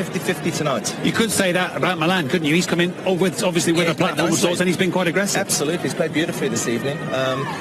50-50 tonight. You could say that about Milan, couldn't you? He's come in obviously with a platform of sorts, and he's been quite aggressive. Absolutely, he's played beautifully this evening.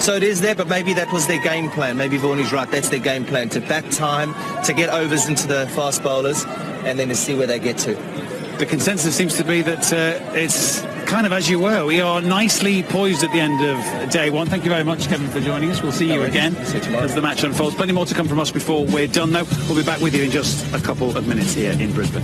So it is there, but maybe that was their game plan. Maybe Vaughan's right, that's their game plan, to back time, to get overs into the fast bowlers, and then to see where they get to. The consensus seems to be that it's kind of as you were. We are nicely poised at the end of day one. Thank you very much, Kevin, for joining us. We'll see you again as the match unfolds. Plenty more to come from us before we're done, though. We'll be back with you in just a couple of minutes here in Brisbane.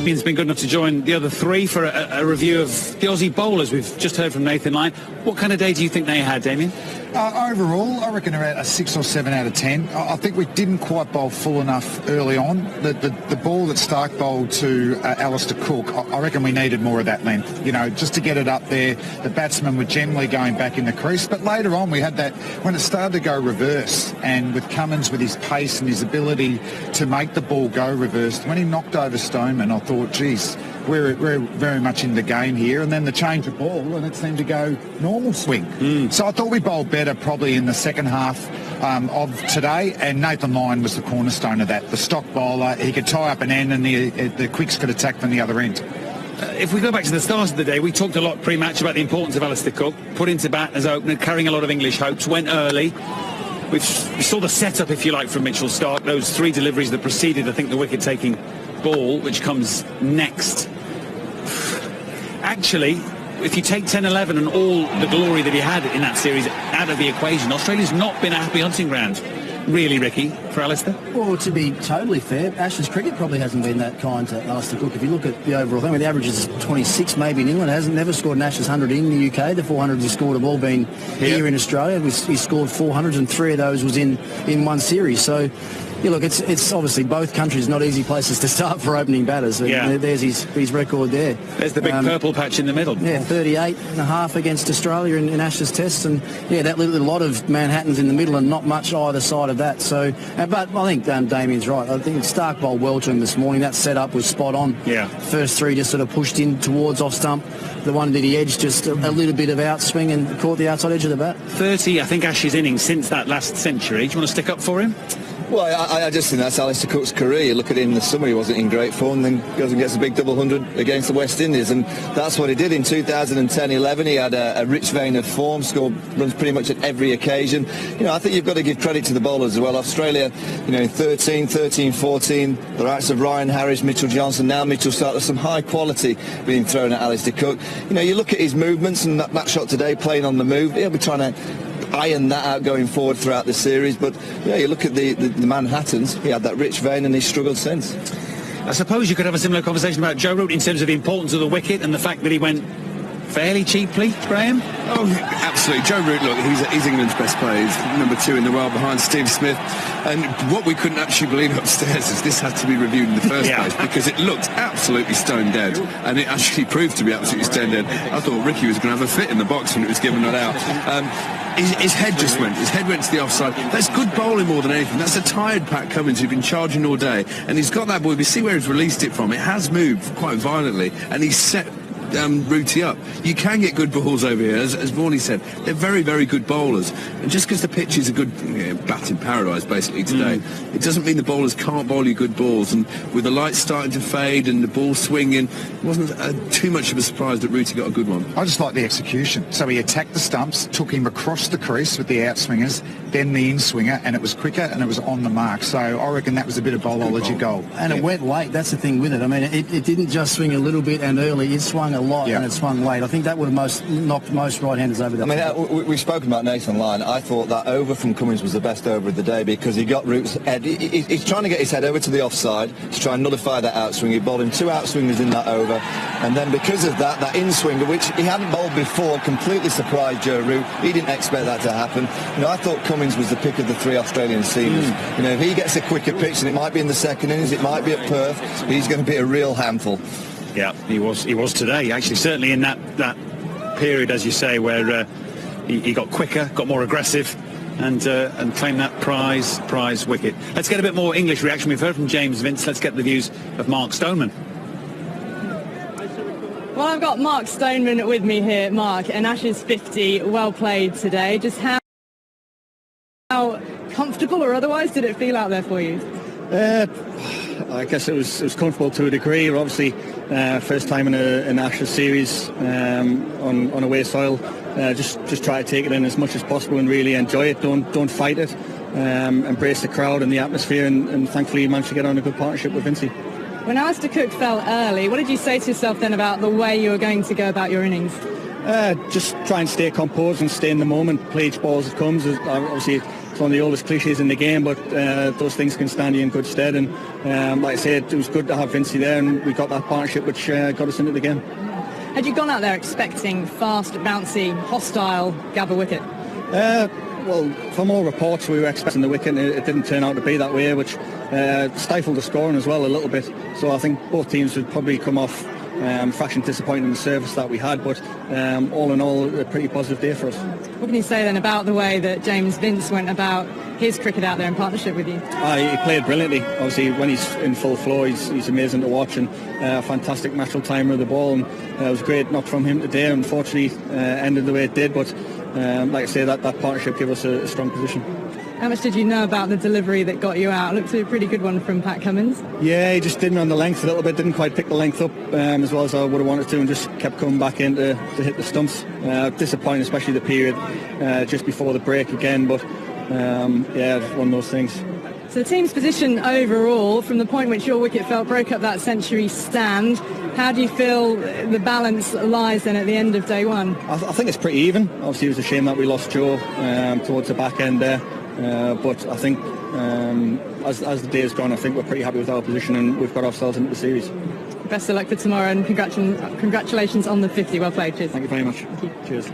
Ian's been good enough to join the other three for a review of the Aussie bowlers. We've just heard from Nathan Lyon. What kind of day do you think they had, Damien? Overall, I reckon about a 6 or 7 out of 10. I think we didn't quite bowl full enough early on. The ball that Stark bowled to Alistair Cook, I reckon we needed more of that length. You know, just to get it up there. The batsmen were generally going back in the crease. But later on, we had that, when it started to go reverse, and with Cummins with his pace and his ability to make the ball go reverse, when he knocked over Stoneman, I thought, geez, we're very much in the game here. And then the change of ball, and it seemed to go normal swing. So I thought we bowled better probably in the second half of today, and Nathan Lyon was the cornerstone of that. The stock bowler, he could tie up an end, and the quicks could attack from the other end. If we go back to the start of the day, we talked a lot pre-match about the importance of Alistair Cook, put into bat as opener, carrying a lot of English hopes, went early. We saw the setup, if you like, from Mitchell Starc, those 3 deliveries that preceded, I think, the wicket-taking ball, which comes next. Actually, if you take 10-11 and all the glory that he had in that series out of the equation, Australia's not been a happy hunting ground, really, Ricky, for Alistair. Well, to be totally fair, Ashes cricket probably hasn't been that kind to Alistair Cook. If you look at the overall thing, the average is 26 maybe in England. Hasn't never scored an Ashes 100 in the UK. The 400s he scored have all been here in Australia. He scored 400s, and 3 of those was in one series. So, yeah, look, it's obviously both countries not easy places to start for opening batters. Yeah. There's his record there. There's the big purple patch in the middle. Yeah, 38 and a half against Australia in Ashes tests, and yeah, that little lot of Manhattans in the middle and not much either side of that. So, but I think Damien's right. I think Stark bowled well to him this morning. That setup was spot on. Yeah. First 3 just sort of pushed in towards off stump. The one that he edged just a little bit of outswing and caught the outside edge of the bat. 30, I think, Ashes innings since that last century. Do you want to stick up for him? Well, I just think that's Alistair Cook's career. You look at him in the summer, he wasn't in great form, then goes and gets a big double 100 against the West Indies, and that's what he did in 2010-11. He had a rich vein of form, scored runs pretty much at every occasion. You know, I think you've got to give credit to the bowlers as well. Australia, you know, in 13-14, the likes of Ryan Harris, Mitchell Johnson, now Mitchell Starc, there's some high quality being thrown at Alistair Cook. You know, you look at his movements, and that shot today, playing on the move, he'll be trying to iron that out going forward throughout the series. But yeah, you look at the Manhattans, he had that rich vein and he's struggled since. I suppose you could have a similar conversation about Joe Root in terms of the importance of the wicket and the fact that he went fairly cheaply, Graham? Oh, absolutely. Joe Root, look, he's England's best player. He's number 2 in the world behind Steve Smith. And what we couldn't actually believe upstairs is this had to be reviewed in the first place, because it looked absolutely stone dead. And it actually proved to be absolutely stone dead. I thought Ricky was going to have a fit in the box when it was given that out. His head just went. His head went to the offside. That's good bowling more than anything. That's a tired Pat Cummins who's been charging all day. And he's got that ball. We see where he's released it from. It has moved quite violently. And he's set Rooty up. You can get good balls over here, as Vaughan said. They're very, very good bowlers, and just because the pitch is a good batting paradise basically today, it doesn't mean the bowlers can't bowl you good balls. And with the lights starting to fade and the ball swinging, it wasn't too much of a surprise that Rooty got a good one. I just like the execution. So he attacked the stumps, took him across the crease with the outswingers, then the in-swinger, and it was quicker and it was on the mark. So I reckon that was a bit of bowlology goal. And it went late. That's the thing with it. I mean, it didn't just swing a little bit and early. It swung a lot and it swung late. I think that would have knocked most right-handers over that. I mean, we've spoken about Nathan Lyon. I thought that over from Cummins was the best over of the day because he got Root's head. He's trying to get his head over to the offside to try and nullify that outswing. He bowled him 2 outswingers in that over. And then because of that in-swinger, which he hadn't bowled before, completely surprised Joe Root. He didn't expect that to happen. You know, I thought Cummins was the pick of the 3 Australian seamers. You know, if he gets a quicker pitch, and it might be in the second innings, it might be at Perth, he's going to be a real handful. Yeah, he was today, actually, certainly in that period, as you say, where he got quicker, got more aggressive, and claimed that prize wicket. Let's get a bit more English reaction. We've heard from James Vince. Let's get the views of Mark Stoneman. Well, I've got Mark Stoneman with me here. Mark, an Ashes 50, well played today. Just how comfortable or otherwise did it feel out there for you? I guess it was comfortable to a degree. We're obviously first time in an Ashes series on away soil. Just try to take it in as much as possible and really enjoy it. Don't fight it. Embrace the crowd and the atmosphere, and thankfully you managed to get on a good partnership with Vincey. When Alistair Cook fell early, what did you say to yourself then about the way you were going to go about your innings? Just try and stay composed and stay in the moment, play each ball as it comes. Obviously, it's one of the oldest cliches in the game, but those things can stand you in good stead. And like I said, it was good to have Vincey there, and we got that partnership which got us into the game. Had you gone out there expecting fast, bouncy, hostile Gabba wicket? Well, from all reports, we were expecting the wicket. It didn't turn out to be that way, which stifled the scoring as well a little bit. So I think both teams would probably come off fraction disappointed in the service that we had, but all in all, a pretty positive day for us. What can you say then about the way that James Vince went about his cricket out there in partnership with you? He played brilliantly. Obviously, when he's in full flow, he's amazing to watch, and a fantastic natural timer of the ball. And it was great not from him today. Unfortunately, ended the way it did, but like I say, that partnership gave us a strong position. How much did you know about the delivery that got you out? It looked a pretty good one from Pat Cummins. Yeah, he just didn't on the length a little bit, didn't quite pick the length up as well as I would have wanted to, and just kept coming back in to hit the stumps. Disappointing, especially the period just before the break again, but yeah, one of those things. So the team's position overall, from the point which your wicket fell, broke up that century stand. How do you feel the balance lies then at the end of day one? I think it's pretty even. Obviously, it was a shame that we lost Joe towards the back end there. But I think as the day has gone, I think we're pretty happy with our position, and we've got ourselves into the series. Best of luck for tomorrow, and congratulations on the 50. Well played. Cheers. Thank you very much. Thank you. Cheers.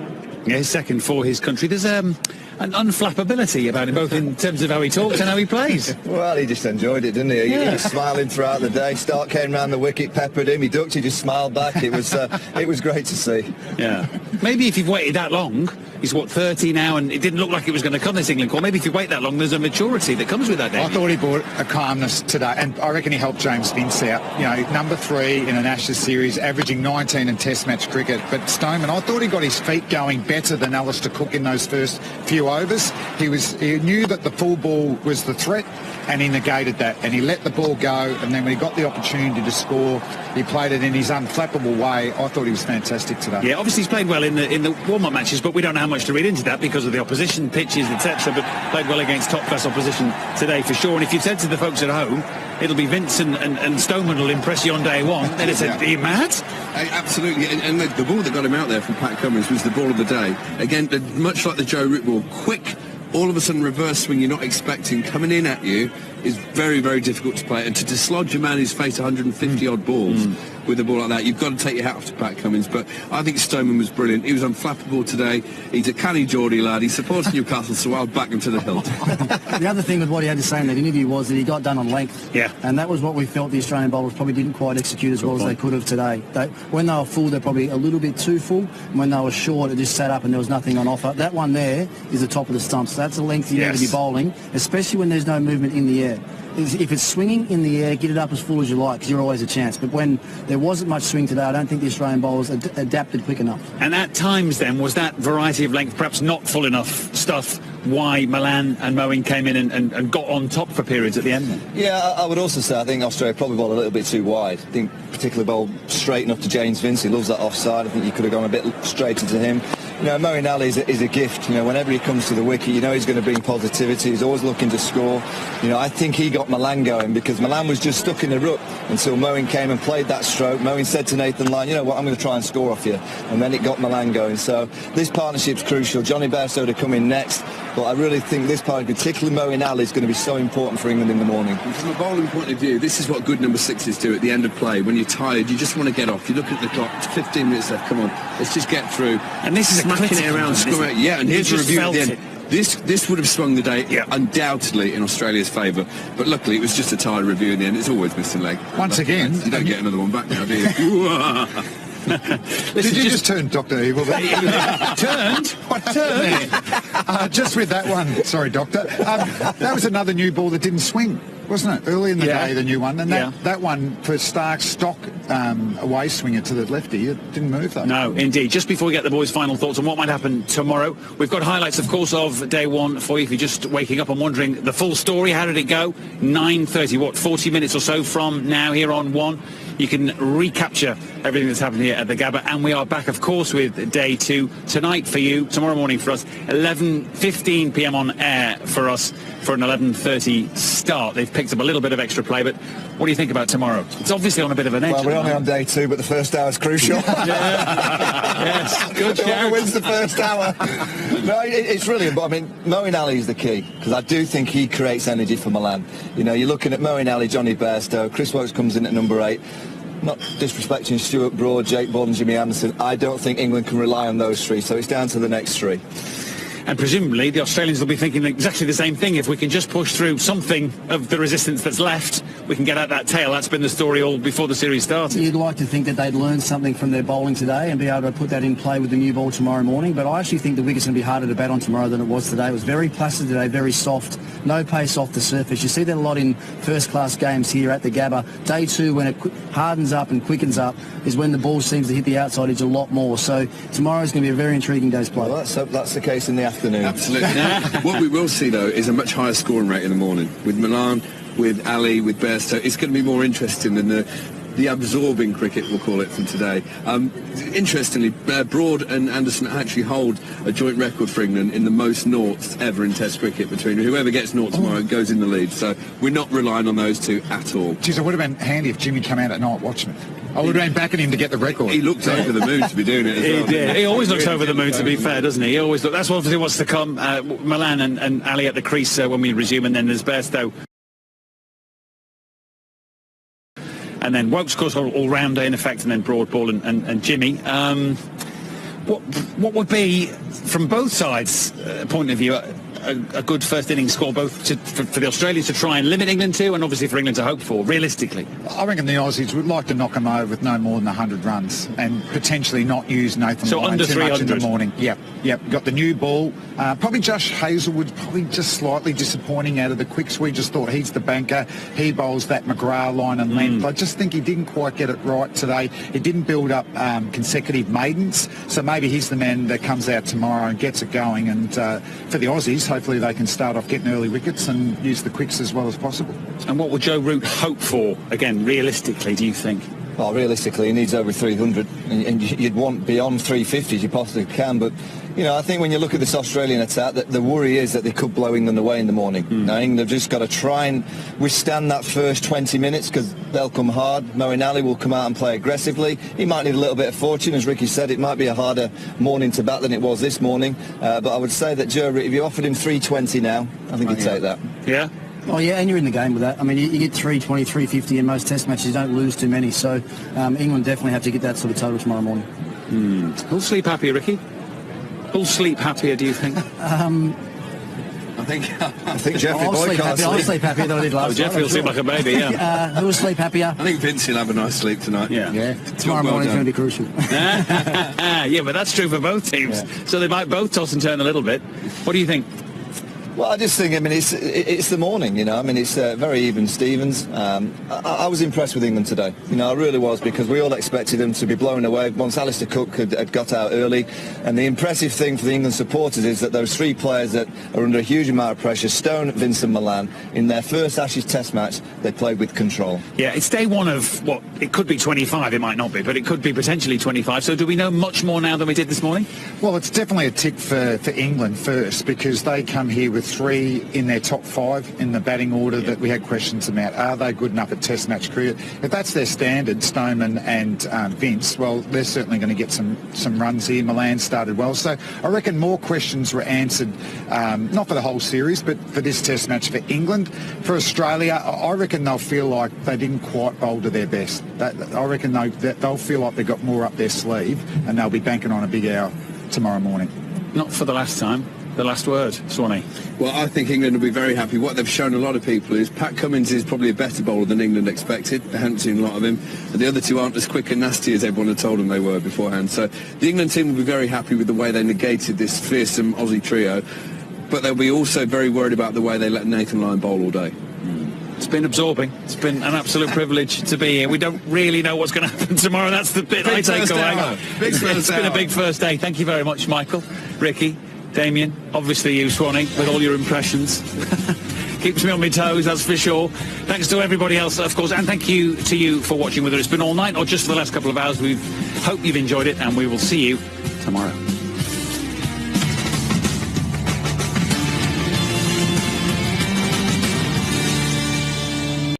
Yeah, he's second for his country. There's an unflappability about him, both in terms of how he talks and how he plays. Well, he just enjoyed it, didn't he? He was smiling throughout the day. Stark came round the wicket, peppered him, he ducked, he just smiled back. It was great to see. Yeah. Maybe if you've waited that long, he's 30 now, and it didn't look like it was going to come this England call. Maybe if you wait that long, there's a maturity that comes with that debut. I thought he brought a calmness today, and I reckon he helped James Vince out. You know, number 3 in an Ashes series, averaging 19 in Test match cricket. But Stoneman, I thought he got his feet going better than Alistair Cook in those first few overs. He knew that the full ball was the threat, and he negated that, and he let the ball go. And then when he got the opportunity to score, he played it in his unflappable way. I thought he was fantastic today. Yeah, obviously he's played well in the warm-up matches, but we don't know how much to read into that because of the opposition, pitches, etc. But played well against top-class opposition today for sure. And if you said to the folks at home, it'll be Vince and Stoneman will impress you on day one, then they said, are you mad? Absolutely, and the ball that got him out there from Pat Cummins was the ball of the day. Again, much like the Joe Root ball, quick, all of a sudden reverse swing you're not expecting coming in at you is very, very difficult to play, and to dislodge a man who's faced 150 odd balls with a ball like that, you've got to take your hat off to Pat Cummins. But I think Stoneman was brilliant. He was unflappable today. He's a canny Geordie lad. He supports Newcastle, so I'll back him to the hilt. The other thing with what he had to say in that interview was that he got done on length. Yeah. And that was what we felt the Australian bowlers probably didn't quite execute as well as they could have today. When they were full, they're probably a little bit too full. And when they were short, it just sat up and there was nothing on offer. That one there is the top of the stumps. So that's the length you need to be bowling, especially when there's no movement in the air. If it's swinging in the air, get it up as full as you like, because you're always a chance. But when there wasn't much swing today, I don't think the Australian bowlers adapted quick enough. And at times then, was that variety of length perhaps not full enough stuff why Malan and Moeen came in and got on top for periods at the end then? Yeah, I would also say I think Australia probably bowled a little bit too wide. I think particularly bowled straight enough to James Vince. He loves that offside. I think you could have gone a bit straighter to him. You know, Moeen Ali is a gift. You know, whenever he comes to the wicket, you know he's going to bring positivity. He's always looking to score. You know, I think he got Malan going because Malan was just stuck in the rut until Moeen came and played that stroke. Moeen said to Nathan Lyon, you know what, I'm going to try and score off you. And then it got Malan going. So this partnership's crucial. Johnny Bairstow to come in next. But I really think this partnership, particularly Moeen Ali, is going to be so important for England in the morning. And from a bowling point of view, this is what good number 6s do at the end of play. When you're tired, you just want to get off. You look at the clock, it's 15 minutes left, come on, let's just get through. And this is smacking it around, and here's a review at the end. This would have swung the day undoubtedly in Australia's favour, but luckily it was just a tired review in the end. It's always missing leg. Once again, you don't get another one back now, do you? Did you just turn Dr. Evil there? Turned? What turned? Just with that one. Sorry, Doctor. That was another new ball that didn't swing. wasn't it? Early in the day, the new one. And Yeah. that one for Stark's stock away swinger to the lefty, it didn't move though. No, indeed. Just before we get the boys' final thoughts on what might happen tomorrow, we've got highlights, of course, of day one for you. If you're just waking up and wondering the full story, how did it go? 9:30, 40 minutes or so from now here on One. You can recapture everything that's happened here at the Gabba, and we are back, of course, with day two tonight for you, tomorrow morning for us, 11:15 p.m. on air for us for an 11:30 start. They've picked up a little bit of extra play, but what do you think about tomorrow? It's obviously on a bit of an edge. Well, we're only on day two, but the first hour is crucial. Yes, good shout. Whoever wins the first hour. No, it's really, but I mean, Moeen Ali is the key, because I do think he creates energy for Milan. You know, you're looking at Moeen Ali, Johnny Bairstow, Chris Woakes comes in at number 8. Not disrespecting Stuart Broad, Jake Bond, Jimmy Anderson. I don't think England can rely on those three, so it's down to the next three. And presumably the Australians will be thinking exactly the same thing. If we can just push through something of the resistance that's left, we can get out that tail. That's been the story all before the series started. You'd like to think that they'd learn something from their bowling today and be able to put that in play with the new ball tomorrow morning. But I actually think the wicket's going to be harder to bat on tomorrow than it was today. It was very placid today, very soft, no pace off the surface. You see that a lot in first-class games here at the Gabba. Day two, when it hardens up and quickens up, is when the ball seems to hit the outside edge a lot more. So tomorrow's going to be a very intriguing day's play. Well, that's the case in the afternoon. Absolutely. What we will see, though, is a much higher scoring rate in the morning. With Milan, with Ali, with Bairstow, it's going to be more interesting than the absorbing cricket, we'll call it, from today. Interestingly, Broad and Anderson actually hold a joint record for England in the most noughts ever in Test cricket, between whoever gets nought tomorrow goes in the lead. So we're not relying on those two at all. Geez, it would have been handy if Jimmy came out at night watching it. I would have been backing him to get the record. He looked over the moon to be doing it as well. He did. He always looks over the moon, to be fair, doesn't he? He always looks. That's obviously what's to come. Milan and Ali at the crease when we resume, and then there's Bairstow. And then Woakes, of course, all-rounder in effect, and then Broad, Ball and Jimmy. What would be, from both sides' point of view, a good first innings score, both for the Australians to try and limit England to, and obviously for England to hope for, realistically? I reckon the Aussies would like to knock them over with no more than 100 runs and potentially not use Nathan Lyon under too much in the 300. morning. Yep. Got the new ball. Probably Josh Hazelwood, probably just slightly disappointing out of the quicks. We just thought he's the banker. He bowls that McGrath line and length. I just think he didn't quite get it right today. He didn't build up consecutive maidens, so maybe he's the man that comes out tomorrow and gets it going. And for the Aussies, hopefully they can start off getting early wickets and use the quicks as well as possible. And what would Joe Root hope for, again, realistically, do you think? Well, realistically, he needs over 300, and you'd want beyond 350 as you possibly can. But, you know, I think when you look at this Australian attack, the worry is that they could blow England away in the morning. Now, England have just got to try and withstand that first 20 minutes because they'll come hard. Moeen Ali will come out and play aggressively. He might need a little bit of fortune. As Ricky said, it might be a harder morning to bat than it was this morning. But I would say that Joe Root, if you offered him 320 now, I think he'd take that. Yeah? Oh, yeah, and you're in the game with that. I mean, you get 320, 350 in most Test matches. You don't lose too many. So England definitely have to get that sort of total tomorrow morning. Who'll sleep happier, Ricky? Who'll sleep happier, do you think? I think Jeffrey Boy can't I'll sleep. sleep happier than I did last night. Jeffrey will sleep like a baby, yeah. Who'll sleep happier? I think Vince will have a nice sleep tonight. Yeah. Tomorrow morning's going to be crucial. Yeah, but that's true for both teams. Yeah. So they might both toss and turn a little bit. What do you think? Well, I just think, I mean, it's the morning, you know. I mean, it's very even Stevens. I was impressed with England today. You know, I really was, because we all expected them to be blown away once Alistair Cook had got out early. And the impressive thing for the England supporters is that those three players that are under a huge amount of pressure, Stone, Vincent, Milan, in their first Ashes Test match, they played with control. Yeah, it's day one of, what, it could be 25, it might not be, but it could be potentially 25. So do we know much more now than we did this morning? Well, it's definitely a tick for England first, because they come here with 3 in their top 5 in the batting order that we had questions about. Are they good enough at Test match cricket? If that's their standard, Stoneman and Vince, well, they're certainly going to get some runs here. Milan started well. So I reckon more questions were answered, not for the whole series, but for this Test match for England. For Australia, I reckon they'll feel like they didn't quite bowl to their best. I reckon they'll feel like they've got more up their sleeve, and they'll be banking on a big hour tomorrow morning. Not for the last time. The last word, Swanee. Well, I think England will be very happy. What they've shown a lot of people is Pat Cummins is probably a better bowler than England expected. They hadn't seen a lot of him. And the other two aren't as quick and nasty as everyone had told them they were beforehand. So the England team will be very happy with the way they negated this fearsome Aussie trio. But they'll be also very worried about the way they let Nathan Lyon bowl all day. It's been absorbing. It's been an absolute privilege to be here. We don't really know what's going to happen tomorrow. That's the bit I take away. It's been a big first day. Thank you very much, Michael, Ricky, Damien, obviously you, Swanee, with all your impressions. Keeps me on my toes, that's for sure. Thanks to everybody else, of course, and thank you to you for watching, whether it's been all night or just for the last couple of hours. We hope you've enjoyed it, and we will see you tomorrow.